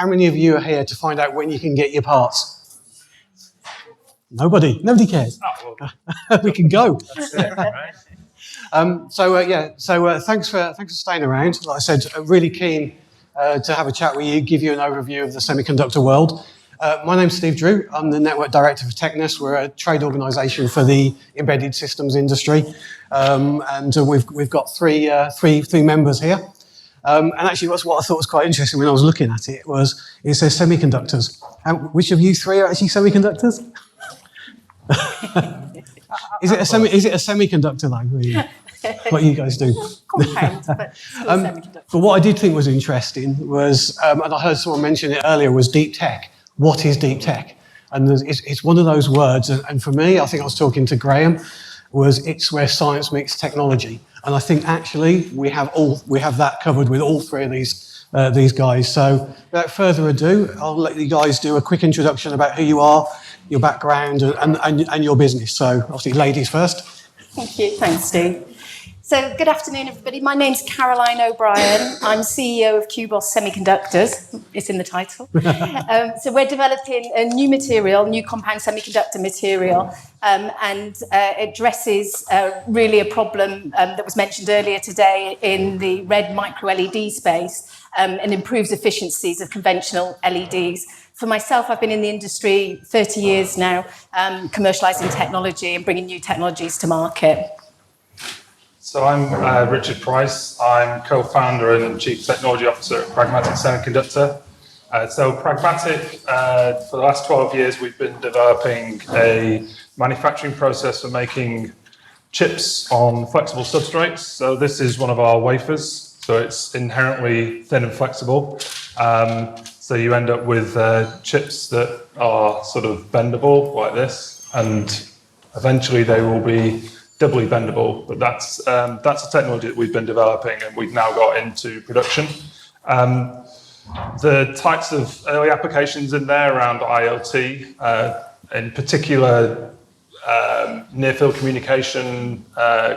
How many of you are here to find out when you can get your parts? Nobody cares. Oh, well, We can go. that's it, right? Thanks for staying around. Like I said, really keen to have a chat with you, give you an overview of the semiconductor world. My name's Steve Drew. I'm the Network Director for TechNES. We're a trade organisation for the embedded systems industry, and we've got three members here. And actually, that's what I thought was quite interesting when I was looking at it. It says semiconductors. Which of you three are actually semiconductors? Is it a semiconductor though? What you guys do? Compound, but still semiconductor. But what I did think was interesting was, and I heard someone mention it earlier, was deep tech. What is deep tech? And it's one of those words, and for me, I think I was talking to Graham, it's where science meets technology. And I think actually we have that covered with all three of these guys. So without further ado, I'll let you guys do a quick introduction about who you are, your background, and your business. So obviously, ladies first. Thank you. Thanks, Steve. So good afternoon, everybody. My name's Caroline O'Brien. I'm CEO of Kubos Semiconductors. It's in the title. So we're developing a new material, new compound semiconductor material, and it addresses really a problem that was mentioned earlier today in the red micro-LED space, and improves efficiencies of conventional LEDs. For myself, I've been in the industry 30 years now, commercialising technology and bringing new technologies to market. So I'm Richard Price. I'm co-founder and chief technology officer at PragmatIC Semiconductor. So PragmatIC, for the last 12 years, we've been developing a manufacturing process for making chips on flexible substrates. So this is one of our wafers. So it's inherently thin and flexible. So you end up with chips that are sort of bendable like this, and eventually they will be doubly bendable. But that's a technology that we've been developing, and we've now got into production. The types of early applications in there around IoT, in particular near-field communication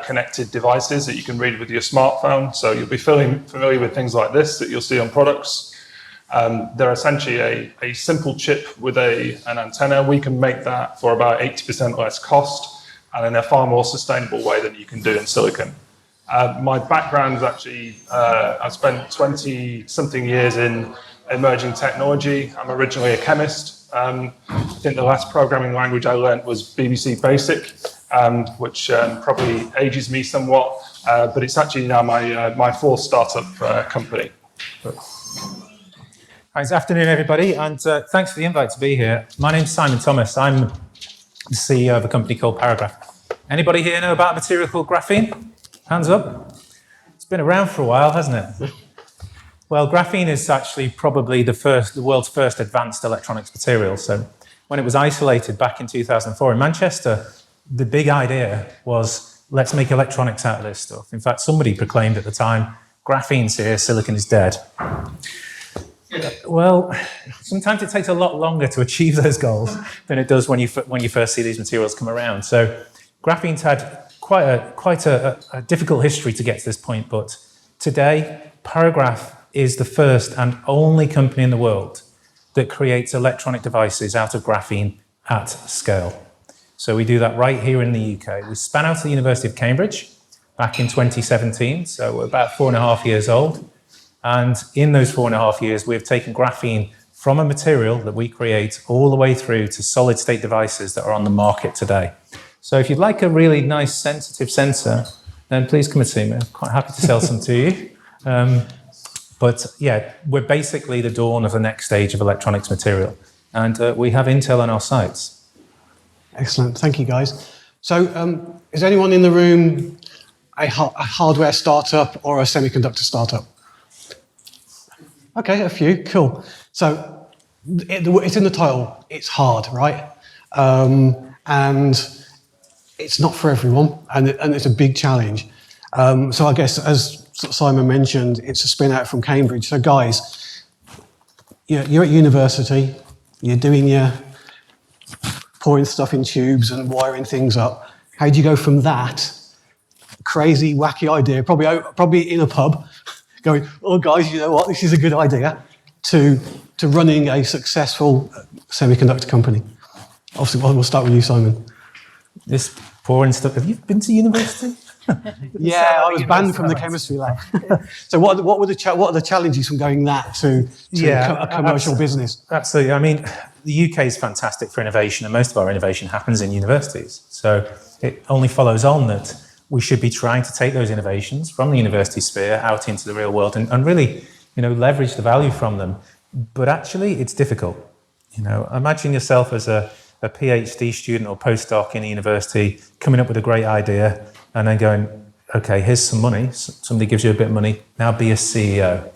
connected devices that you can read with your smartphone. So you'll be familiar with things like this that you'll see on products. They're essentially a simple chip with an antenna. We can make that for about 80% less cost and in a far more sustainable way than you can do in silicon. My background is actually, I spent 20-something years in emerging technology. I'm originally a chemist. I think the last programming language I learned was BBC Basic, which probably ages me somewhat, but it's actually now my fourth startup company. Hi, good afternoon, everybody, and thanks for the invite to be here. My name's Simon Thomas. I'm the CEO of a company called Paragraf. Anybody here know about a material called graphene? Hands up. It's been around for a while, hasn't it? Well, graphene is actually probably the world's first advanced electronics material. So when it was isolated back in 2004 in Manchester, the big idea was, let's make electronics out of this stuff. In fact, somebody proclaimed at the time, graphene's here, silicon is dead. Well, sometimes it takes a lot longer to achieve those goals than it does when you first see these materials come around. So graphene's had quite a difficult history to get to this point, but today, Paragraf is the first and only company in the world that creates electronic devices out of graphene at scale. So we do that right here in the UK. We span out to the University of Cambridge back in 2017, so we're about 4.5 years old. And in those 4.5 years, we've taken graphene from a material that we create all the way through to solid state devices that are on the market today. So if you'd like a really nice sensitive sensor, then please come and see me. I'm quite happy to sell some to you. But yeah, we're basically the dawn of the next stage of electronics material. And we have Intel on our sites. Excellent. Thank you, guys. So is anyone in the room a hardware startup or a semiconductor startup? Okay, a few. Cool. So it's in the title. It's hard, right? And it's not for everyone, and it's a big challenge. So I guess, as Simon mentioned, it's a spin out from Cambridge. So guys, you're at university, you're doing your pouring stuff in tubes and wiring things up. How do you go from that crazy, wacky idea, probably in a pub, going, oh guys, you know what, this is a good idea, to to running a successful semiconductor company? Obviously, we'll start with you, Simon. This boring stuff. Have you been to university? Yeah, I was banned from the chemistry lab. So what are the challenges from going that to a commercial business? Absolutely. I mean, the UK is fantastic for innovation, and most of our innovation happens in universities. So it only follows on that we should be trying to take those innovations from the university sphere out into the real world and really, leverage the value from them. But actually, it's difficult. Imagine yourself as a PhD student or postdoc in a university coming up with a great idea and then going, okay, here's some money. Somebody gives you a bit of money. Now be a CEO.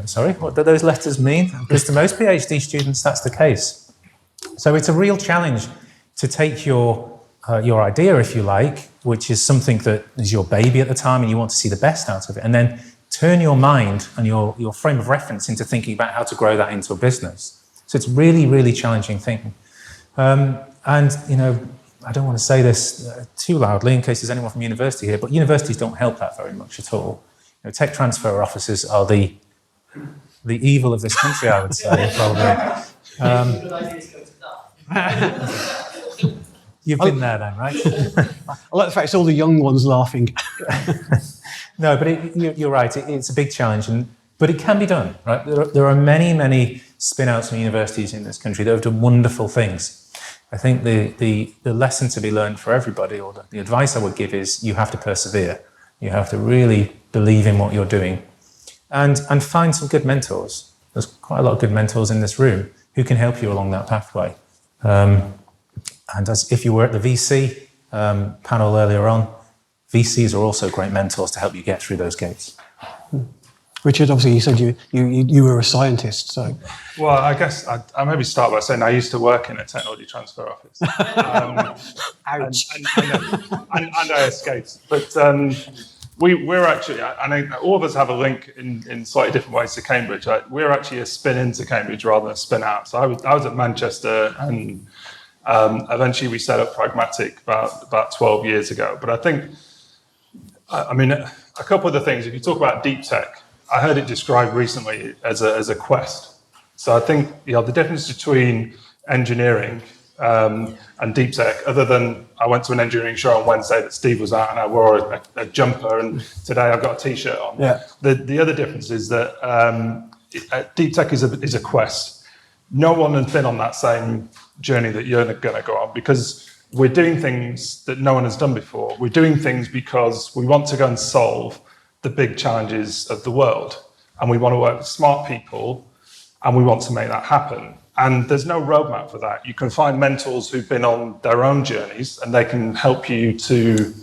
Sorry, what do those letters mean? Because to most PhD students, that's the case. So it's a real challenge to take your idea, if you like, which is something that is your baby at the time and you want to see the best out of it, and then turn your mind and your frame of reference into thinking about how to grow that into a business. So it's really, really challenging thinking. I don't want to say this too loudly in case there's anyone from university here, but universities don't help that very much at all. Tech transfer offices are the evil of this country, I would say, probably. You've been there then, right? I like the fact it's all the young ones laughing. No, but you're right. It's a big challenge, but it can be done, right? There are many, many spin-outs from universities in this country that have done wonderful things. I think the lesson to be learned for everybody, or the advice I would give, is you have to persevere. You have to really believe in what you're doing, and find some good mentors. There's quite a lot of good mentors in this room who can help you along that pathway. And if you were at the VC panel earlier on, VCs are also great mentors to help you get through those gates. Richard, obviously, you said you were a scientist, so. Well, I guess I maybe start by saying I used to work in a technology transfer office. Ouch. And I escaped. But we're actually, I know all of us have a link in slightly different ways to Cambridge. We're actually a spin into Cambridge rather than a spin out. So I was at Manchester, and eventually we set up PragmatIC about 12 years ago. But I think, a couple of the things, if you talk about deep tech, I heard it described recently as a quest. So I think the difference between engineering and deep tech, other than I went to an engineering show on Wednesday that Steve was at and I wore a jumper, and today I've got a t-shirt on. Yeah. The other difference is that deep tech is a quest. No one has been on that same journey that you're going to go on, because we're doing things that no one has done before. We're doing things because we want to go and solve the big challenges of the world, and we want to work with smart people, and we want to make that happen. And there's no roadmap for that. You can find mentors who've been on their own journeys, and they can help you to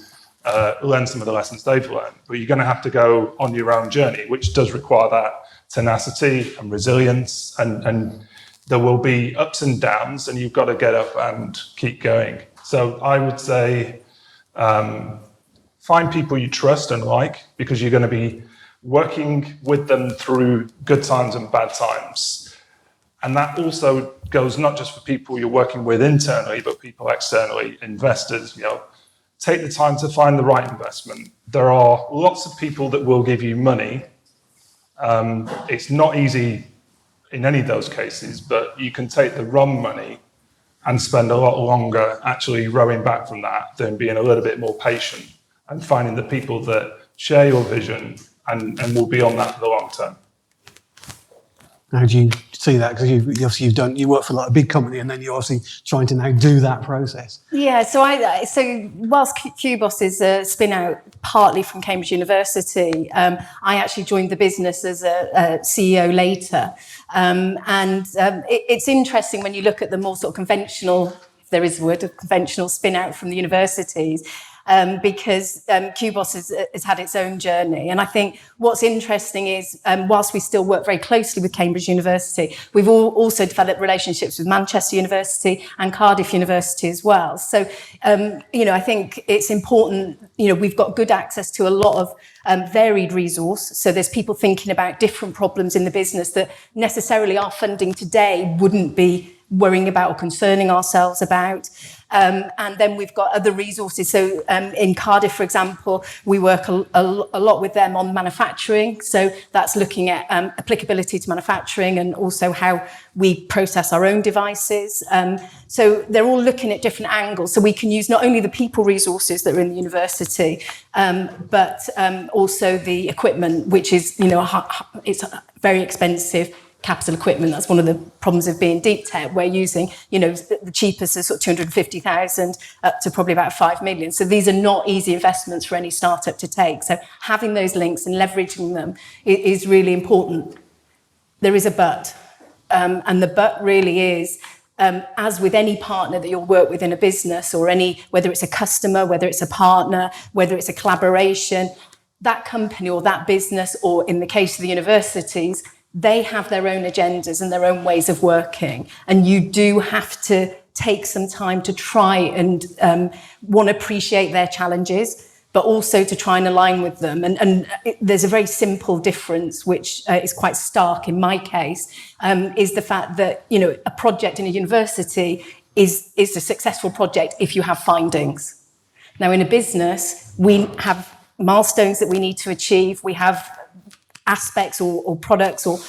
learn some of the lessons they've learned. But you're going to have to go on your own journey, which does require that tenacity and resilience, and there will be ups and downs, and you've got to get up and keep going. So I would say find people you trust and like, because you're going to be working with them through good times and bad times. And that also goes not just for people you're working with internally, but people externally, investors. Take the time to find the right investment. There are lots of people that will give you money. It's not easy in any of those cases, but you can take the wrong money and spend a lot longer actually rowing back from that than being a little bit more patient and finding the people that share your vision and will be on that for the long term. How do you see that? Because you work for a big company, and then you're obviously trying to now do that process. Yeah, so whilst Kubos is a spin out partly from Cambridge University, I actually joined the business as a CEO later. It's interesting when you look at the more sort of conventional, if there is a word, of conventional spin out from the universities. Because Kubos has had its own journey. And I think what's interesting is, whilst we still work very closely with Cambridge University, we've also developed relationships with Manchester University and Cardiff University as well. So, I think it's important, we've got good access to a lot of varied resource. So there's people thinking about different problems in the business that necessarily our funding today wouldn't be worrying about or concerning ourselves about. And then we've got other resources. So in Cardiff, for example, we work a lot with them on manufacturing. So that's looking at applicability to manufacturing and also how we process our own devices. So they're all looking at different angles. So we can use not only the people resources that are in the university, but also the equipment, which is, it's very expensive capital equipment. That's one of the problems of being deep tech. We're using, the cheapest is sort of 250,000 up to probably about 5 million. So these are not easy investments for any startup to take. So having those links and leveraging them is really important. There is a but, and the but really is, as with any partner that you'll work with in a business or whether it's a customer, whether it's a partner, whether it's a collaboration, that company or that business, or in the case of the universities, they have their own agendas and their own ways of working. And you do have to take some time to try and want to appreciate their challenges, but also to try and align with them. And there's a very simple difference, which is quite stark in my case, is the fact that, a project in a university is a successful project if you have findings. Now, in a business, we have milestones that we need to achieve. We have aspects or products or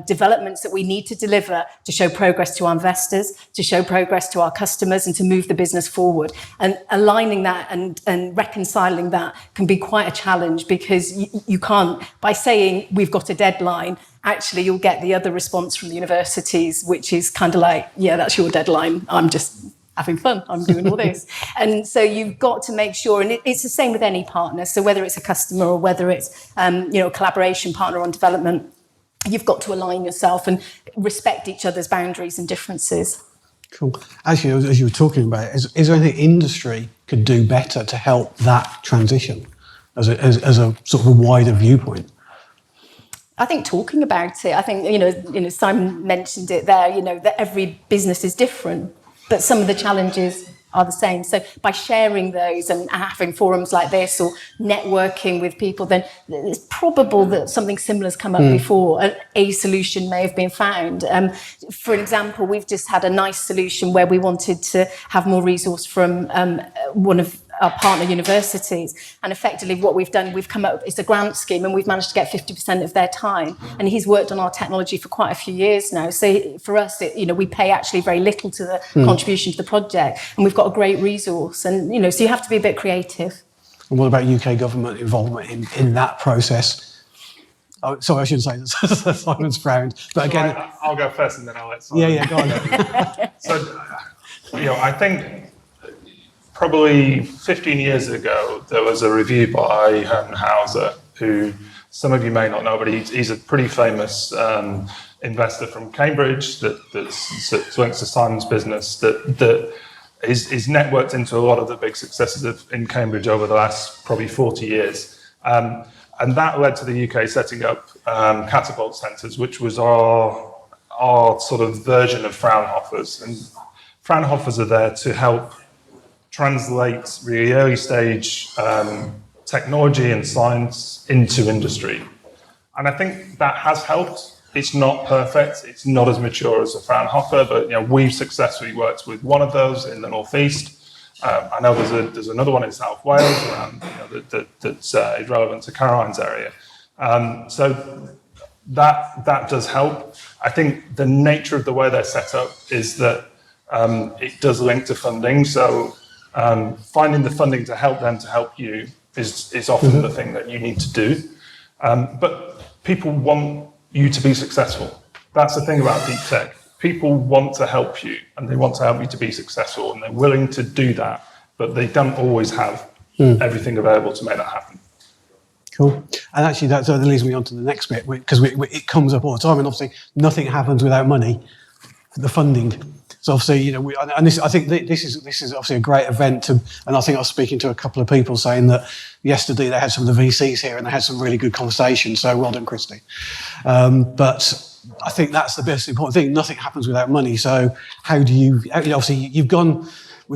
developments that we need to deliver to show progress to our investors, to show progress to our customers, and to move the business forward. And aligning that and reconciling that can be quite a challenge, because you can't, by saying we've got a deadline, actually you'll get the other response from the universities, which is kind of like, yeah, that's your deadline. I'm just having fun, I'm doing all this. And so you've got to make sure, and it's the same with any partner, so whether it's a customer or whether it's a collaboration partner on development, you've got to align yourself and respect each other's boundaries and differences. Cool. Actually, as you were talking about, is there anything industry could do better to help that transition as a sort of a wider viewpoint? I think talking about it, I think, Simon mentioned it there, that every business is different, but some of the challenges are the same. So by sharing those and having forums like this or networking with people, then it's probable that something similar has come up before. A solution may have been found. For example, we've just had a nice solution where we wanted to have more resource from one of our partner universities, and effectively what we've done, we've come up, it's a grant scheme, and we've managed to get 50% of their time, and he's worked on our technology for quite a few years now. So for us, we pay actually very little to the contribution to the project, and we've got a great resource, and so you have to be a bit creative. And what about UK government involvement in that process? Oh, sorry, I shouldn't say that. Simon's frowned, but again, I'll go first, and then I'll let Simon. Yeah, go on. So, I think probably 15 years ago, there was a review by Herman Hauser, who some of you may not know, but he's a pretty famous investor from Cambridge that's linked to Simon's business, that is networked into a lot of the big successes in Cambridge over the last probably 40 years. And that led to the UK setting up catapult centres, which was our sort of version of Fraunhofers. And Fraunhofers are there to help translate really early stage technology and science into industry. And I think that has helped. It's not perfect. It's not as mature as a Fraunhofer, but we've successfully worked with one of those in the Northeast. I know there's another one in South Wales around, that's relevant to Caroline's area. So that does help. I think the nature of the way they're set up is that it does link to funding. So finding the funding to help them to help you is often the thing that you need to do. But people want you to be successful. That's the thing about deep tech. People want to help you, and they want to help you to be successful, and they're willing to do that, but they don't always have everything available to make that happen. Cool. And actually, that leads me on to the next bit, because it comes up all the time, and obviously nothing happens without money, the funding. So obviously, I think this is obviously a great event, and I think I was speaking to a couple of people saying that yesterday they had some of the VCs here and they had some really good conversations. So well done, Christy. But I think that's the best important thing. Nothing happens without money. So how do you? Obviously, we've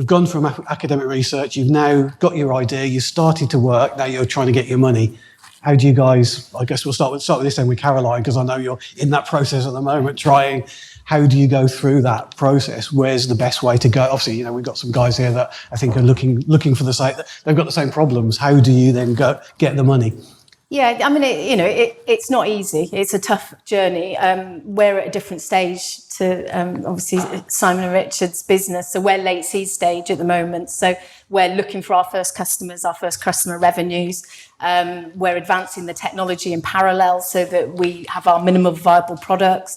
gone from academic research. You've now got your idea. You started to work. Now you're trying to get your money. how do you guys, I guess we'll start with this then with Caroline, because I know you're in that process at the moment, trying, how do you go through that process? Where's the best way to go? Obviously, you know, we've got some guys here that I think are looking for the same, they've got the same problems. How do you then go get the money? Yeah, I mean, it's not easy. It's a tough journey. We're at a different stage to obviously Simon and Richard's business. So we're late seed stage at the moment. So we're looking for our first customers, our first customer revenues. We're advancing the technology in parallel so that we have our minimum viable products.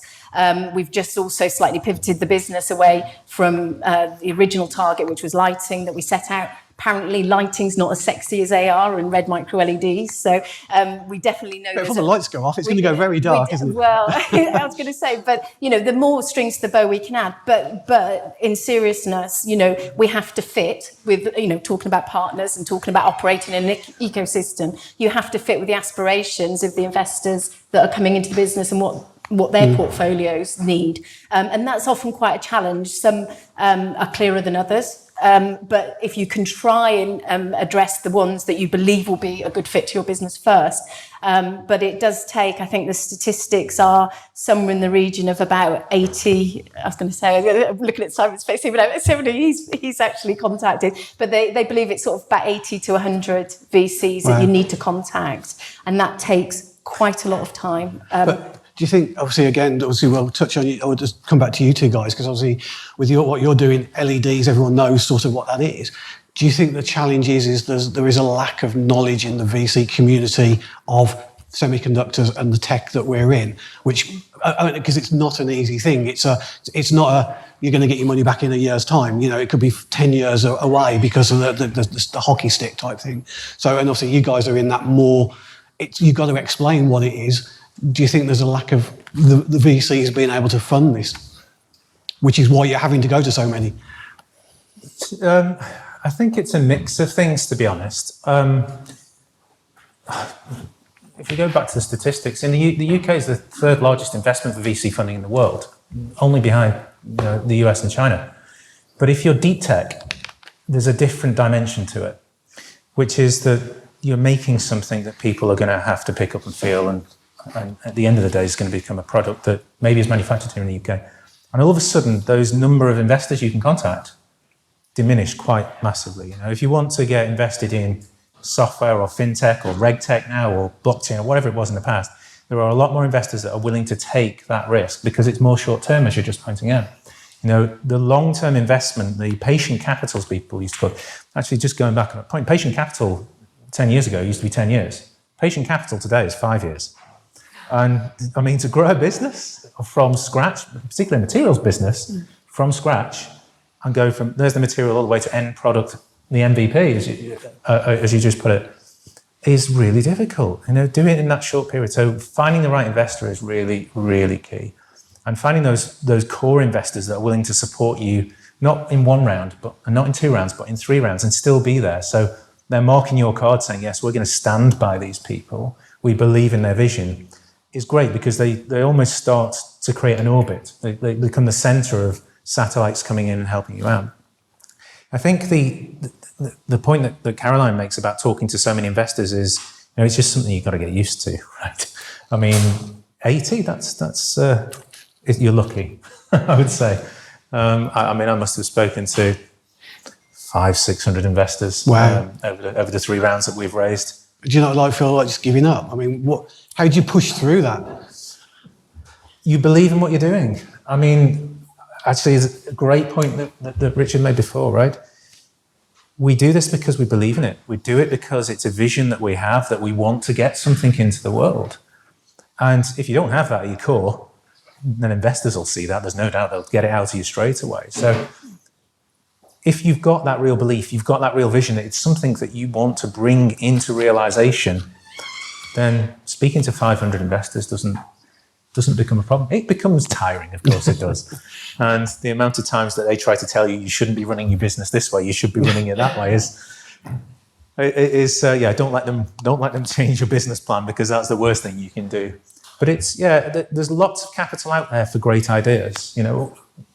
We've just also slightly pivoted the business away from the original target, which was lighting that we set out. Apparently, lighting's not as sexy as AR and red micro LEDs. So we definitely know. Before the lights go off, it's going to go very dark, isn't it? Well, I was going to say, but the more strings to the bow we can add. But in seriousness, we have to fit with talking about partners and talking about operating in an ecosystem. You have to fit with the aspirations of the investors that are coming into the business and what their portfolios need. And that's often quite a challenge. Some are clearer than others. But if you can try and address the ones that you believe will be a good fit to your business first. But it does take, I think the statistics are somewhere in the region of about 80, I was going to say, I'm looking at Simon's face, even 70 he's actually contacted. But they believe it's sort of about 80 to 100 VCs that you need to contact. And that takes quite a lot of time. Do you think, obviously we'll touch on you, I'll just come back to you two guys, because obviously with what you're doing, LEDs, everyone knows sort of what that is. Do you think the challenge is there is a lack of knowledge in the VC community of semiconductors and the tech that we're in, which, because it's not an easy thing. It's not you're going to get your money back in a year's time. It could be 10 years away because of the hockey stick type thing. So, and obviously you guys are in that more, you've got to explain what it is. Do you think there's a lack of the VCs being able to fund this, which is why you're having to go to so many? I think it's a mix of things, to be honest. If you go back to the statistics, in the UK is the third largest investment for VC funding in the world, only behind the US and China. But if you're deep tech, there's a different dimension to it, which is that you're making something that people are going to have to pick up and feel, and at the end of the day, it's going to become a product that maybe is manufactured here in the UK. And all of a sudden, those number of investors you can contact diminish quite massively. If you want to get invested in software or fintech or regtech now or blockchain or whatever it was in the past, there are a lot more investors that are willing to take that risk because it's more short-term, as you're just pointing out. The long-term investment, the patient capital, as people used to call it, actually just going back on that point, patient capital 10 years ago used to be 10 years. Patient capital today is 5 years. And I mean, to grow a business from scratch, particularly a materials business, from scratch, and go from there's the material all the way to end product, the MVP, as you just put it, is really difficult. Doing it in that short period. So finding the right investor is really, really key, and finding those core investors that are willing to support you, not in one round, and not in 2 rounds, but in 3 rounds, and still be there. So they're marking your card, saying, "Yes, we're going to stand by these people. We believe in their vision." Is great because they almost start to create an orbit. They become the center of satellites coming in and helping you out. I think the point that Caroline makes about talking to so many investors is, it's just something you've got to get used to, right? I mean, 80, that's you're lucky, I would say. I must have spoken to 500-600 investors. Wow. Over the 3 rounds that we've raised. Do you not feel like just giving up? I mean, how do you push through that? You believe in what you're doing. I mean, actually, it's a great point that Richard made before, right? We do this because we believe in it. We do it because it's a vision that we have, that we want to get something into the world. And if you don't have that at your core, then investors will see that. There's no doubt they'll get it out of you straight away. So if you've got that real belief, you've got that real vision, that it's something that you want to bring into realization, then speaking to 500 investors doesn't become a problem. It becomes tiring, of course it does. And the amount of times that they try to tell you shouldn't be running your business this way, you should be running it that way don't let them change your business plan, because that's the worst thing you can do. But there's lots of capital out there for great ideas.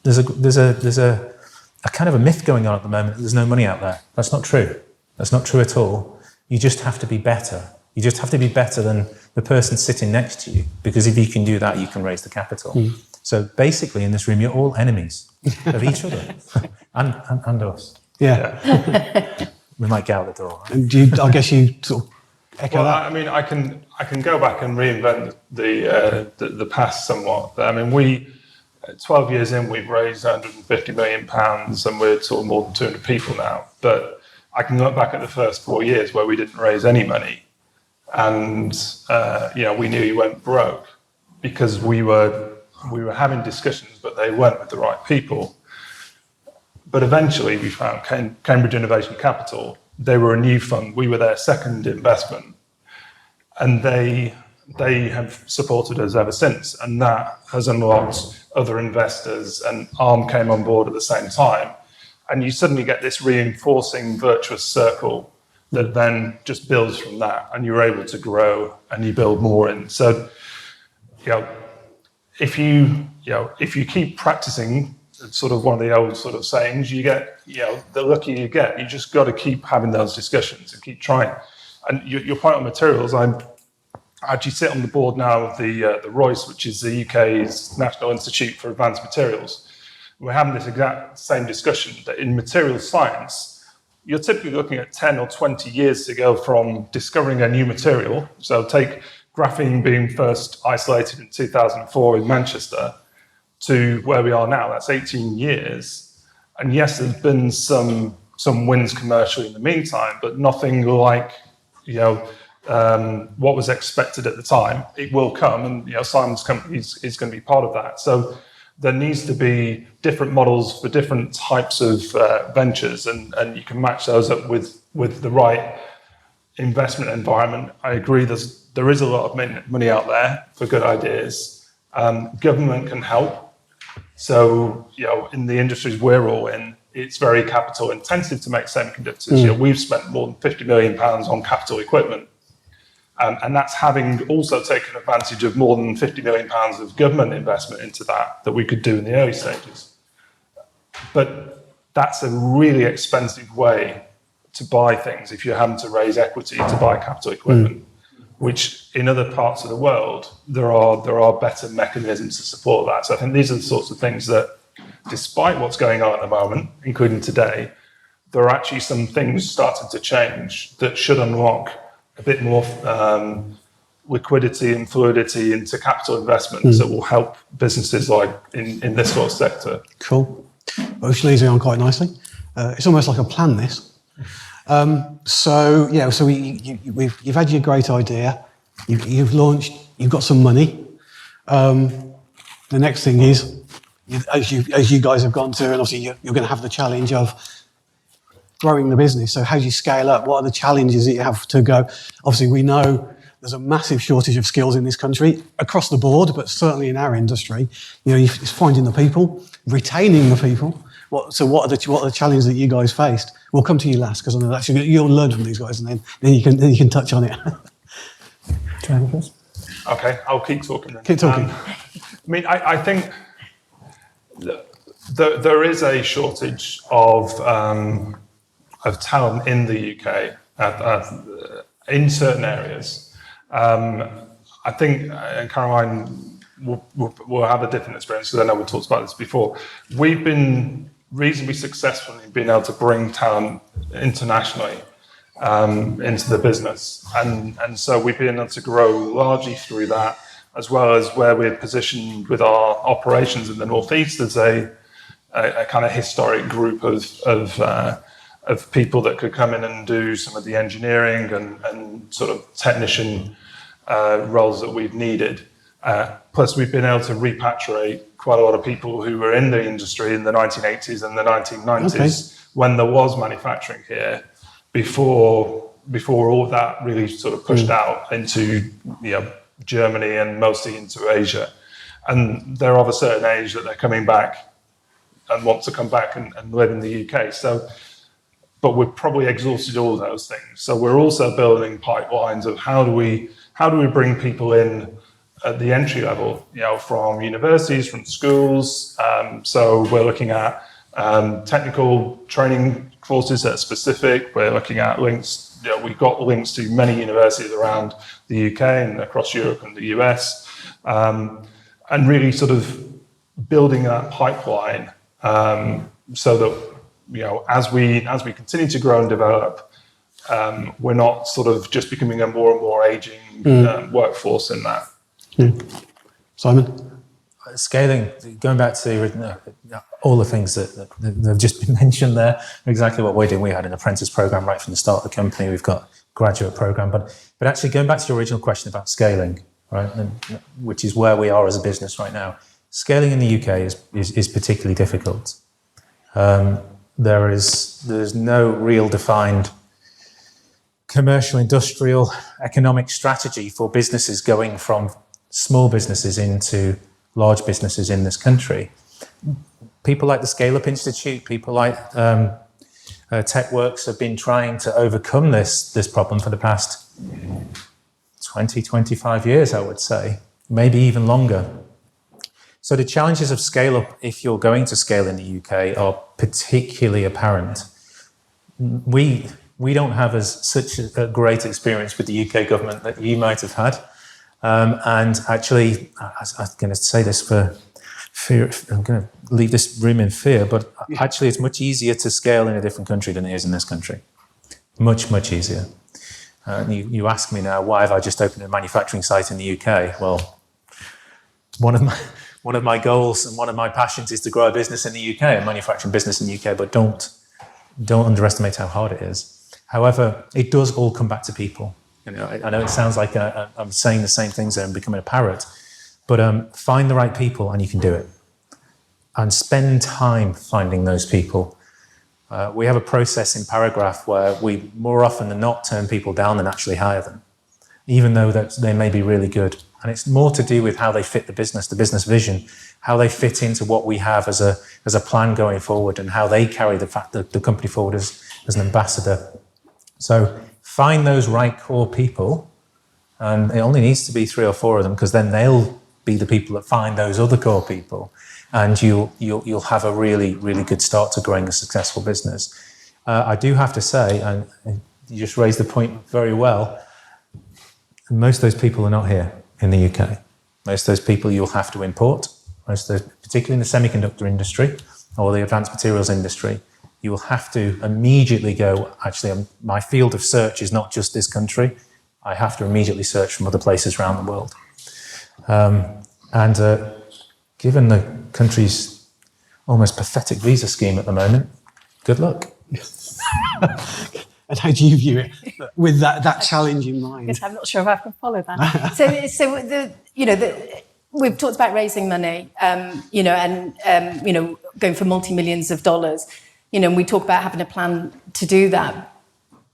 There's a kind of a myth going on at the moment that there's no money out there. That's not true. That's not true at all. You just have to be better You just have to be better than the person sitting next to you, because if you can do that, you can raise the capital. So basically, in this room, you're all enemies of each other and us. Yeah. We might get out the door. Right? And I guess you sort of echo Well, that. I mean, I can go back and reinvent the past somewhat. I mean, we 12 years in, we've raised 150 million pounds, and we're sort of more than 200 people now. But I can look back at the first 4 years where we didn't raise any money, and we nearly went broke because we were having discussions, but they weren't with the right people. But eventually, we found Cambridge Innovation Capital. They were a new fund. We were their second investment, and they have supported us ever since. And that has unlocked other investors, and Arm came on board at the same time. And you suddenly get this reinforcing virtuous circle that then just builds from that, and you're able to grow and you build more in. So, if you keep practicing, it's sort of one of the old sort of sayings, you get, the luckier you get. You just got to keep having those discussions and keep trying. And your point on materials, I actually sit on the board now of the ROIS, which is the UK's National Institute for Advanced Materials. We're having this exact same discussion that in materials science, you're typically looking at 10 or 20 years to go from discovering a new material. So take graphene being first isolated in 2004 in Manchester to where we are now. That's 18 years. And yes, there's been some wins commercially in the meantime, but nothing like what was expected at the time. It will come, and Simon's company is going to be part of that. So there needs to be different models for different types of ventures, and you can match those up with the right investment environment. I agree there is a lot of money out there for good ideas. Government can help. So, in the industries we're all in, it's very capital intensive to make semiconductors. We've spent more than £50 million on capital equipment. And that's having also taken advantage of more than £50 million of government investment into that we could do in the early stages. But that's a really expensive way to buy things if you're having to raise equity to buy capital equipment, which in other parts of the world, there are better mechanisms to support that. So I think these are the sorts of things that, despite what's going on at the moment, including today, there are actually some things starting to change that should unlock a bit more liquidity and fluidity into capital investments that will help businesses like in this sort of sector. Cool. Both leads on quite nicely. It's almost like a plan, this. So you've had your great idea, you've launched, you've got some money. The next thing is, as you guys have gone to, and obviously you're going to have the challenge of growing the business. So how do you scale up? What are the challenges that you have to go? Obviously, we know there's a massive shortage of skills in this country across the board, but certainly in our industry. It's finding the people, retaining the people. What are the challenges that you guys faced? We'll come to you last, because I know that you'll learn from these guys, and then you can touch on it. Try and first. Okay, I'll keep talking then. Keep talking. I think there is a shortage of talent in the UK in certain areas. I think, and Caroline will have a different experience, because I know we talked about this before. We've been reasonably successful in being able to bring talent internationally into the business. And so we've been able to grow largely through that, as well as where we're positioned with our operations in the Northeast as a kind of historic group of people that could come in and do some of the engineering and sort of technician roles that we've needed. Plus, we've been able to repatriate quite a lot of people who were in the industry in the 1980s and the 1990s, when there was manufacturing here, before all of that really sort of pushed out into Germany and mostly into Asia. And they're of a certain age that they're coming back and want to come back and live in the UK. So, but we've probably exhausted all those things. So we're also building pipelines of how do we bring people in at the entry level, from universities, from schools. So we're looking at technical training courses that are specific. We're looking at links we've got links to many universities around the UK and across Europe and the US, and really sort of building that pipeline so that as we continue to grow and develop, we're not sort of just becoming a more and more aging workforce in that. Simon? Scaling, going back to all the things that have just been mentioned there, exactly what we're doing. We had an apprentice program right from the start of the company. We've got a graduate program, but actually going back to your original question about scaling, right, which is where we are as a business right now. Scaling in the UK is particularly difficult. There's no real defined commercial, industrial, economic strategy for businesses going from small businesses into large businesses in this country. People like the Scale Up Institute, people like TechWorks have been trying to overcome this problem for the past 20, 25 years, I would say, maybe even longer. So the challenges of scale up, if you're going to scale in the UK, are particularly apparent. We don't have such a great experience with the UK government that you might have had. And actually, I'm going to say this for fear, I'm going to leave this room in fear, but actually it's much easier to scale in a different country than it is in this country. Much, much easier. You ask me now, why have I just opened a manufacturing site in the UK? Well, one of my goals and one of my passions is to grow a business in the UK, a manufacturing business in the UK, but don't underestimate how hard it is. However, it does all come back to people. I know it sounds like I'm saying the same things and becoming a parrot, but find the right people and you can do it. And spend time finding those people. We have a process in Paragraf where we more often than not turn people down than actually hire them, even though that they may be really good. And it's more to do with how they fit the business vision, how they fit into what we have as a plan going forward, and how they carry the company forward as an ambassador. So find those right core people, and it only needs to be 3 or 4 of them, because then they'll be the people that find those other core people, and you'll have a really, really good start to growing a successful business. I do have to say, and you just raised the point very well, most of those people are not here in the UK. Most of those people you'll have to import, particularly in the semiconductor industry or the advanced materials industry. You will have to immediately go, actually, my field of search is not just this country. I have to immediately search from other places around the world. Given the country's almost pathetic visa scheme at the moment, good luck. And how do you view it with that challenge in mind? Yes, I'm not sure if I can follow that. We've talked about raising money, going for multi-millions of dollars. And we talk about having a plan to do that.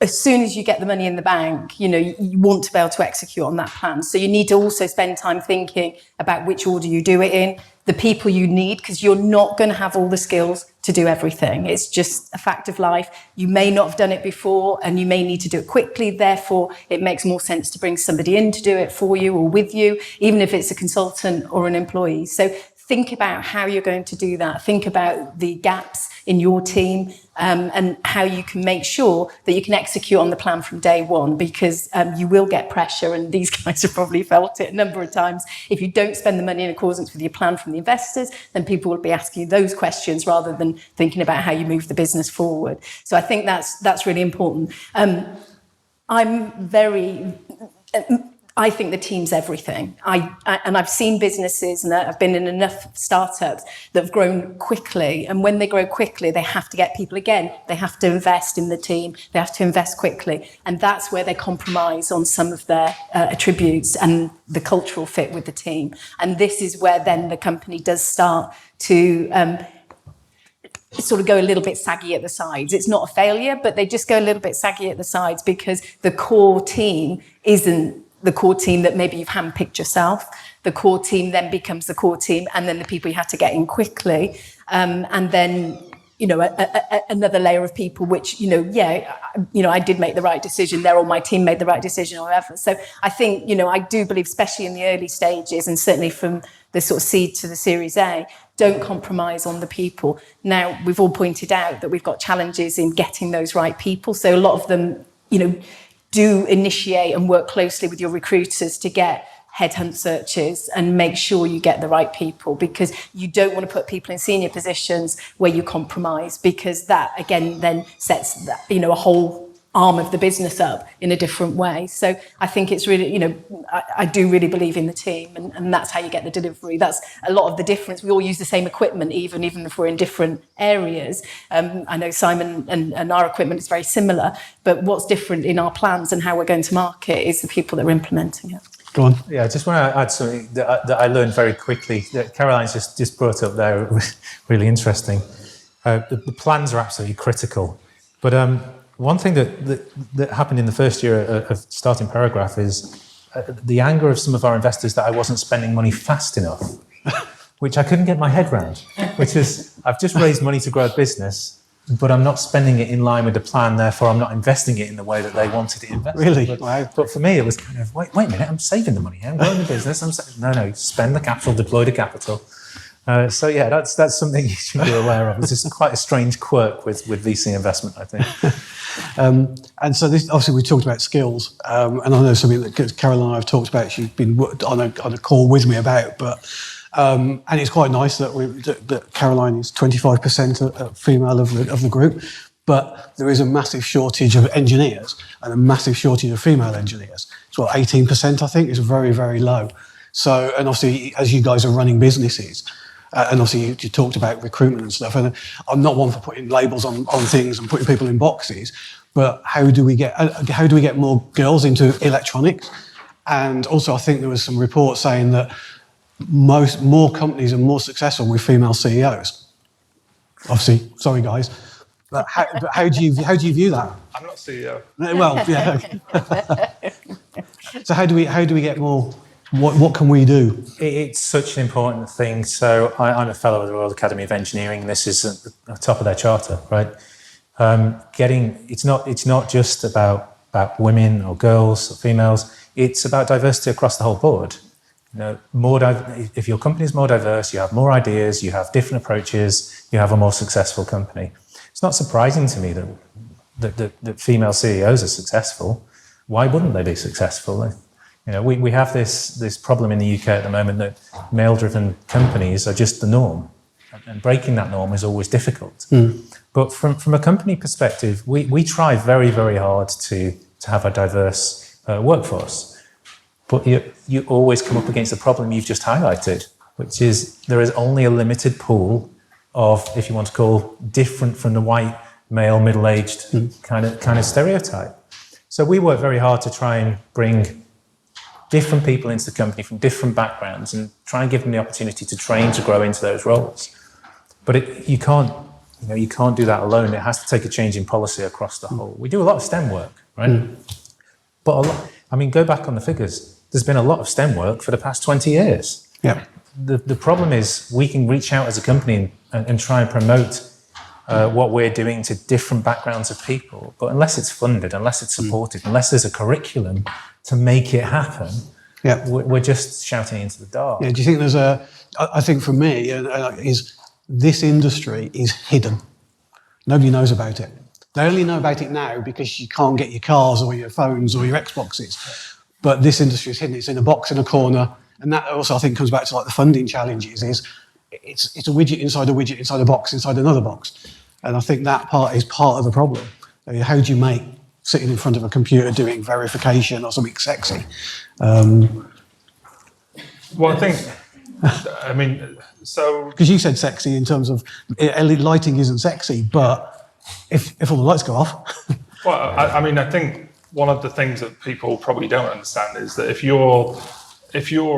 As soon as you get the money in the bank, you want to be able to execute on that plan. So you need to also spend time thinking about which order you do it in, the people you need, because you're not going to have all the skills to do everything. It's just a fact of life. You may not have done it before, and you may need to do it quickly. Therefore, it makes more sense to bring somebody in to do it for you or with you, even if it's a consultant or an employee. So think about how you're going to do that. Think about the gaps in your team and how you can make sure that you can execute on the plan from day one, because you will get pressure, and these guys have probably felt it a number of times. If you don't spend the money in accordance with your plan from the investors, then people will be asking you those questions rather than thinking about how you move the business forward. So I think that's really important. I think the team's everything. And I've seen businesses, and I've been in enough startups that have grown quickly. And when they grow quickly, they have to get people again. They have to invest in the team. They have to invest quickly. And that's where they compromise on some of their attributes and the cultural fit with the team. And this is where then the company does start to sort of go a little bit saggy at the sides. It's not a failure, but they just go a little bit saggy at the sides because the core team isn't the core team that maybe you've handpicked yourself. The core team then becomes the core team, and then the people you have to get in quickly. And then, another layer of people, which, I did make the right decision there, or my team made the right decision, or whatever. So I think, I do believe, especially in the early stages, and certainly from the sort of seed to the Series A, don't compromise on the people. Now, we've all pointed out that we've got challenges in getting those right people. So a lot of them do initiate and work closely with your recruiters to get headhunt searches and make sure you get the right people, because you don't want to put people in senior positions where you compromise, because that again then sets a whole arm of the business up in a different way. So I think it's really, I do really believe in the team, and that's how you get the delivery. That's a lot of the difference. We all use the same equipment, even if we're in different areas. I know Simon and our equipment is very similar, but what's different in our plans and how we're going to market is the people that are implementing it. Go on. Yeah, I just want to add something that I learned very quickly that Caroline's just brought up there. It was really interesting. The plans are absolutely critical. But one thing that happened in the first year of starting Paragraf is the anger of some of our investors that I wasn't spending money fast enough, which I couldn't get my head around, which is I've just raised money to grow a business, but I'm not spending it in line with the plan, therefore I'm not investing it in the way that they wanted it invested. Really? But for me, it was kind of, wait a minute, I'm saving the money here, I'm growing the business, no, spend the capital, deploy the capital. So yeah, that's something you should be aware of. It's just quite a strange quirk with VC investment, I think. And so this, obviously we talked about skills, and I know something that Caroline and I have talked about, she's been on a call with me about, but and it's quite nice that Caroline is 25% female of the group, but there is a massive shortage of engineers and a massive shortage of female engineers. It's 18%, I think, is very, very low. So, and obviously, as you guys are running businesses, and obviously you talked about recruitment and stuff, and I'm not one for putting labels on things and putting people in boxes, but how do we get more girls into electronics? And also, I think there was some reports saying that more companies are more successful with female CEOs. Obviously, sorry guys, but how do you view that? I'm not CEO. Well, yeah. Okay. So how do we get more? What can we do? It's such an important thing. So I'm a fellow of the Royal Academy of Engineering. This is at the top of their charter, right? It's not just about women or girls or females. It's about diversity across the whole board. If your company is more diverse, you have more ideas, you have different approaches, you have a more successful company. It's not surprising to me that female CEOs are successful. Why wouldn't they be successful? We have this problem in the UK at the moment that male-driven companies are just the norm, and breaking that norm is always difficult. But from a company perspective, we try very, very hard to have a diverse workforce. But you always come up against the problem you've just highlighted, which is there is only a limited pool of, if you want to call, different from the white male middle-aged kind of stereotype. So we work very hard to try and bring different people into the company from different backgrounds and try and give them the opportunity to train to grow into those roles. But you can't do that alone. It has to take a change in policy across the whole. We do a lot of STEM work, right? But go back on the figures. There's been a lot of STEM work for the past 20 years. Yeah. The problem is we can reach out as a company and try and promote what we're doing to different backgrounds of people. But unless it's funded, unless it's supported, unless there's a curriculum to make it happen, we're just shouting into the dark. Yeah. Do you think I think for me, is this industry is hidden. Nobody knows about it. They only know about it now because you can't get your cars or your phones or your Xboxes. But this industry is hidden. It's in a box in a corner. And that also, I think, comes back to the funding challenges. It's a widget inside a box inside another box. And I think that part is part of the problem. How do you make sitting in front of a computer doing verification or something sexy? Well, so... Because you said sexy in terms of LED lighting isn't sexy, but if all the lights go off... Well, I think one of the things that people probably don't understand is that if you're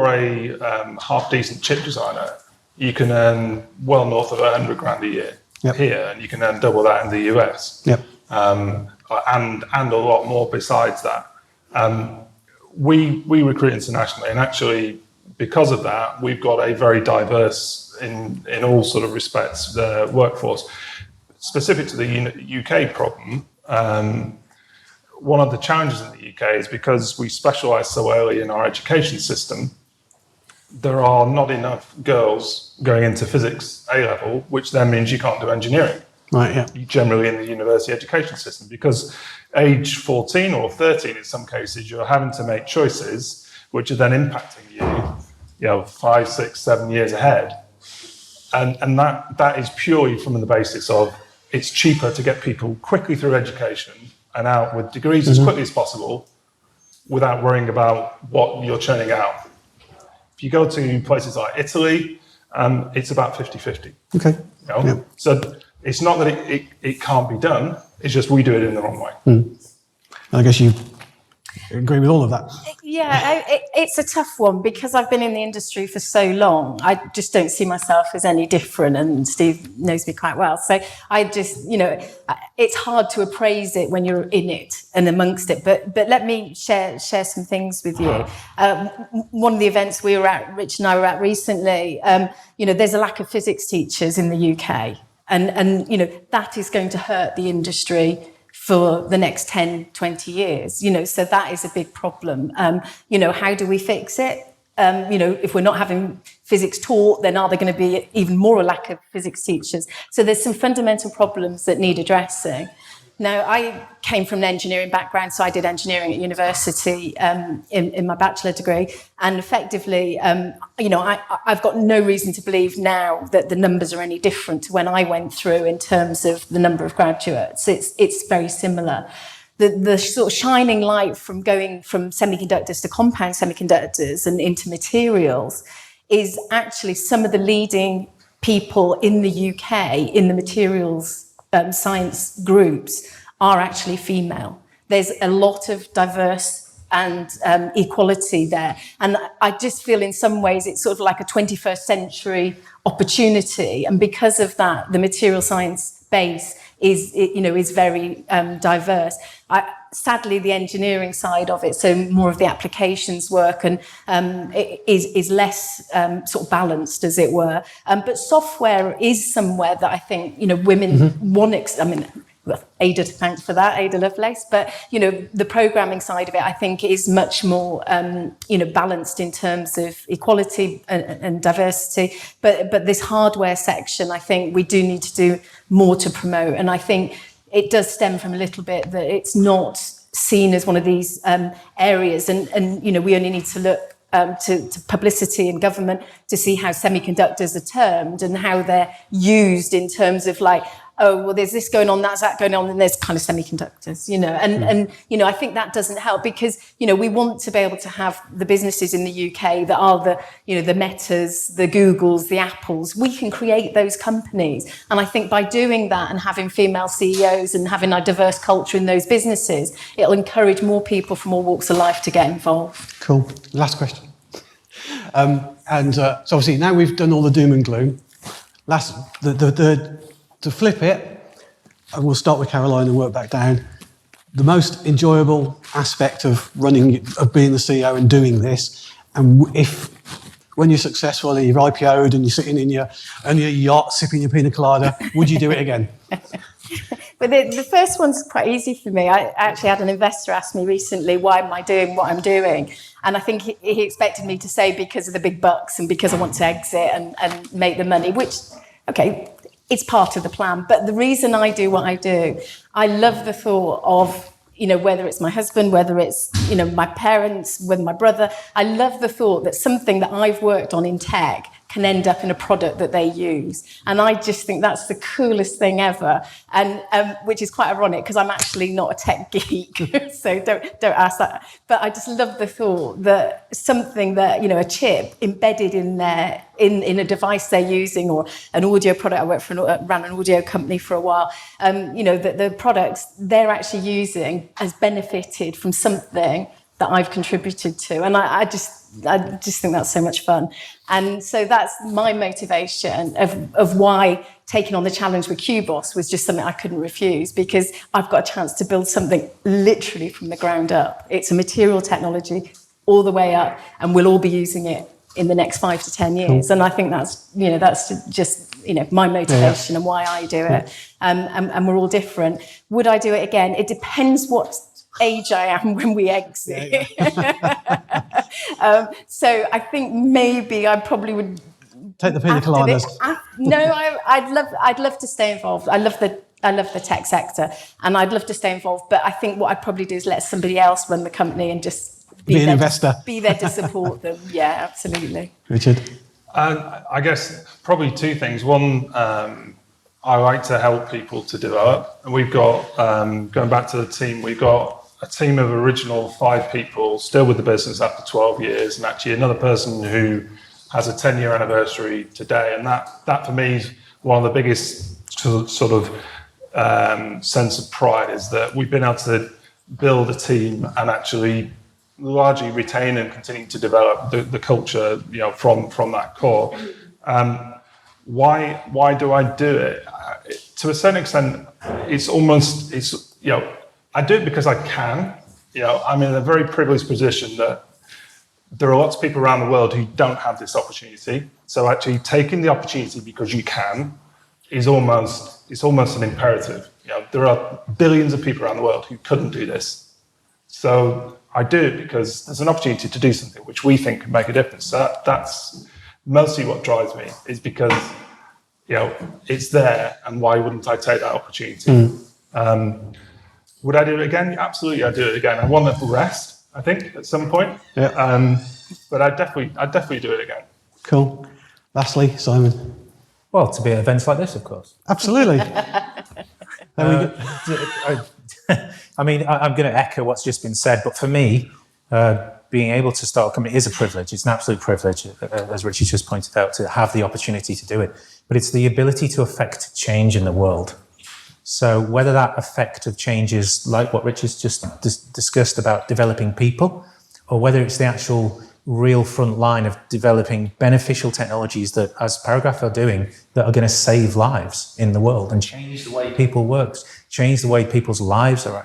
a half-decent chip designer, you can earn well north of $100,000 a year here, and you can earn double that in the US. And a lot more besides that. We recruit internationally, and actually, because of that, we've got a very diverse, in all sort of respects, workforce. Specific to the UK problem, one of the challenges in the UK is because we specialise so early in our education system, there are not enough girls going into physics A-level, which then means you can't do engineering. Right, yeah. generally in the university education system, because age 14 or 13 in some cases, you're having to make choices which are then impacting you, 5, 6, 7 years ahead. And that is purely from the basis of it's cheaper to get people quickly through education and out with degrees as quickly as possible without worrying about what you're churning out. If you go to places like Italy, it's about 50-50. Okay. Yeah. So it's not that it can't be done, it's just we do it in the wrong way. I guess you agree with all of that. Yeah, it's a tough one because I've been in the industry for so long. I just don't see myself as any different, and Steve knows me quite well. So I just, it's hard to appraise it when you're in it and amongst it. But let me share some things with you. One of the events we were at, Rich and I were at recently, there's a lack of physics teachers in the UK, and that is going to hurt the industry for the next 10, 20 years, so that is a big problem. How do we fix it? If we're not having physics taught, then are there going to be even more a lack of physics teachers? So there's some fundamental problems that need addressing. Now, I came from an engineering background, so I did engineering at university in my bachelor degree, and effectively, I've got no reason to believe now that the numbers are any different to when I went through in terms of the number of graduates. It's very similar. The sort of shining light from going from semiconductors to compound semiconductors and into materials is actually some of the leading people in the UK in the materials science groups are actually female. There's a lot of diverse and equality there. And I just feel in some ways it's sort of like a 21st century opportunity. And because of that, the material science base is very diverse. Sadly, the engineering side of it, so more of the applications work, and is less sort of balanced, as it were. But software is somewhere that I think women want. Ada, thanks for that, Ada Lovelace. But the programming side of it, I think, is much more balanced in terms of equality and diversity. But this hardware section, I think we do need to do more to promote. And I think it does stem from a little bit that it's not seen as one of these areas, and we only need to look to publicity and government to see how semiconductors are termed and how they're used in terms of like, oh, well, there's this going on, that's that going on, and there's kind of semiconductors, and I think that doesn't help because, we want to be able to have the businesses in the UK that are the Metas, the Googles, the Apples. We can create those companies. And I think by doing that and having female CEOs and having a diverse culture in those businesses, it'll encourage more people from all walks of life to get involved. Cool. Last question. So obviously now we've done all the doom and gloom. To flip it, and we'll start with Caroline and work back down. The most enjoyable aspect of being the CEO and doing this, and when you're successful and you've IPO'd and you're sitting in your yacht sipping your pina colada, would you do it again? But the first one's quite easy for me. I actually had an investor ask me recently, why am I doing what I'm doing? And I think he expected me to say because of the big bucks and because I want to exit and make the money, which, okay, it's part of the plan. But the reason I do what I do, I love the thought of, whether it's my husband, whether it's, my parents, whether my brother, I love the thought that something that I've worked on in tech can end up in a product that they use. And I just think that's the coolest thing ever. And which is quite ironic because I'm actually not a tech geek. So don't ask that. But I just love the thought that something that, a chip embedded in there, in a device they're using, or an audio product. I ran an audio company for a while. That the products they're actually using has benefited from something that I've contributed to. And I just think that's so much fun. And so that's my motivation of why taking on the challenge with Kubos was just something I couldn't refuse, because I've got a chance to build something literally from the ground up. It's a material technology all the way up, and we'll all be using it in the next 5 to 10 years. Cool. And I think that's just my motivation and why I do it. And we're all different. Would I do it again? It depends what age I am when we exit. So I think maybe I probably would Take the pina After coladas. no, I'd love to stay involved. I love the tech sector, and I'd love to stay involved. But I think what I'd probably do is let somebody else run the company and just Be an investor. be there to support them. Yeah, absolutely. Richard? I guess probably two things. One, I like to help people to develop. And we've got, going back to the team, we've got a team of original 5 people still with the business after 12 years, and actually another person who has a 10-year anniversary today. And that for me is one of the biggest sort of sense of pride, is that we've been able to build a team and actually largely retain and continue to develop the culture, from that core. Why do I do it? To a certain extent, I do it because I can. I'm in a very privileged position that there are lots of people around the world who don't have this opportunity. So actually taking the opportunity because you can is almost an imperative. There are billions of people around the world who couldn't do this. So I do it because there's an opportunity to do something which we think can make a difference. So that's mostly what drives me, is because it's there, and why wouldn't I take that opportunity? Would I do it again? Absolutely, I'd do it again. I want to rest, I think, at some point. Yeah. But I'd definitely do it again. Cool. Lastly, Simon? Well, to be at events like this, of course. Absolutely. I mean, I'm going to echo what's just been said, but for me, being able to start a company is a privilege. It's an absolute privilege, as Richie just pointed out, to have the opportunity to do it. But it's the ability to affect change in the world. So whether that effect of change is like what Richard's just discussed about developing people, or whether it's the actual real front line of developing beneficial technologies that, as Paragraf are doing, that are going to save lives in the world and change the way people work, change the way people's lives are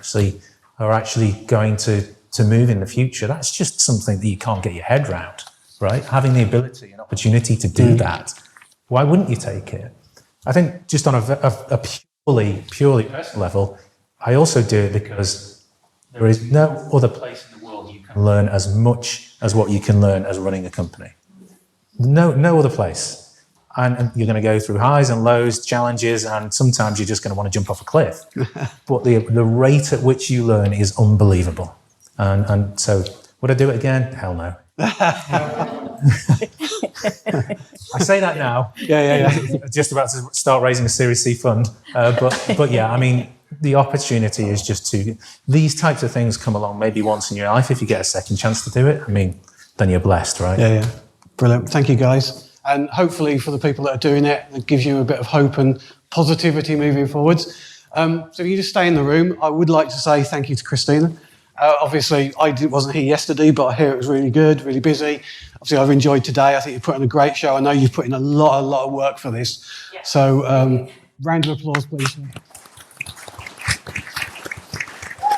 actually going to move in the future. That's just something that you can't get your head around, right? Having the ability and opportunity to do that, why wouldn't you take it? I think just on a purely personal level, I also do it because there is no other place in the world you can learn as much as what you can learn as running a company. No other place. And you're going to go through highs and lows, challenges, and sometimes you're just going to want to jump off a cliff. But the rate at which you learn is unbelievable. And so, would I do it again? Hell no. I say that now. Yeah. Just about to start raising a Series C fund. But yeah, I mean, the opportunity is just these types of things come along maybe once in your life. If you get a second chance to do it, I mean, then you're blessed, right? Yeah. Brilliant. Thank you, guys. And hopefully for the people that are doing it, it gives you a bit of hope and positivity moving forwards. So if you just stay in the room, I would like to say thank you to Christina. Obviously, I wasn't here yesterday, but I hear it was really good, really busy. Obviously, I've enjoyed today. I think you put in a great show. I know you've put in a lot of work for this. Yeah. So round of applause, please.